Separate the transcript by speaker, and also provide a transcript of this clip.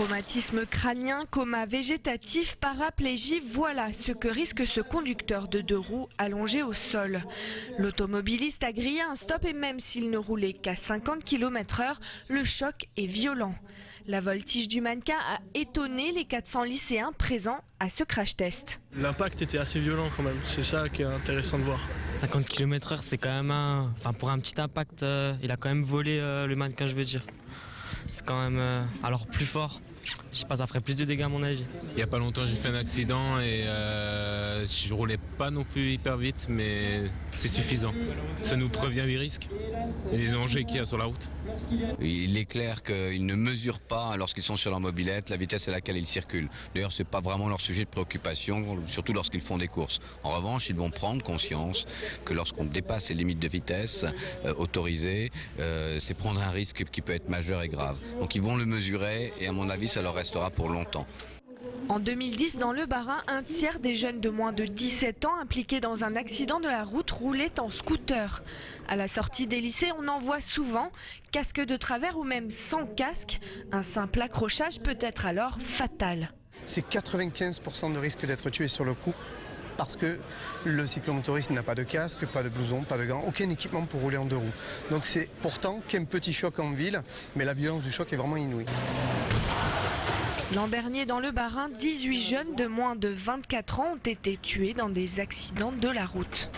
Speaker 1: Traumatisme crânien, coma végétatif, paraplégie, voilà ce que risque ce conducteur de 2 roues allongé au sol. L'automobiliste a grillé un stop et même s'il ne roulait qu'à 50 km/h, le choc est violent. La voltige du mannequin a étonné les 400 lycéens présents à ce crash test.
Speaker 2: L'impact était assez violent quand même, c'est ça qui est intéressant de voir.
Speaker 3: 50 km/h, c'est quand même pour un petit impact, il a quand même volé le mannequin, je veux dire. C'est quand même alors plus fort. Je sais pas, ça ferait plus de dégâts à mon avis.
Speaker 4: Il n'y a pas longtemps, j'ai fait un accident et je roulais pas non plus hyper vite, mais c'est suffisant. Ça nous prévient des risques et des dangers qu'il y a sur la route.
Speaker 5: Il est clair qu'ils ne mesurent pas, lorsqu'ils sont sur leur mobilette, la vitesse à laquelle ils circulent. D'ailleurs, ce n'est pas vraiment leur sujet de préoccupation, surtout lorsqu'ils font des courses. En revanche, ils vont prendre conscience que lorsqu'on dépasse les limites de vitesse autorisées, c'est prendre un risque qui peut être majeur et grave. Donc ils vont le mesurer et à mon avis, ça leur restera pour longtemps.
Speaker 1: En 2010, dans le Bas-Rhin, un tiers des jeunes de moins de 17 ans impliqués dans un accident de la route roulaient en scooter. À la sortie des lycées, on en voit souvent, casque de travers ou même sans casque. Un simple accrochage peut être alors fatal.
Speaker 6: C'est 95% de risque d'être tué sur le coup. Parce que le cyclomotoriste n'a pas de casque, pas de blouson, pas de gants, aucun équipement pour rouler en 2 roues. Donc c'est pourtant qu'un petit choc en ville, mais la violence du choc est vraiment inouïe.
Speaker 1: L'an dernier, dans le Bas-Rhin, 18 jeunes de moins de 24 ans ont été tués dans des accidents de la route.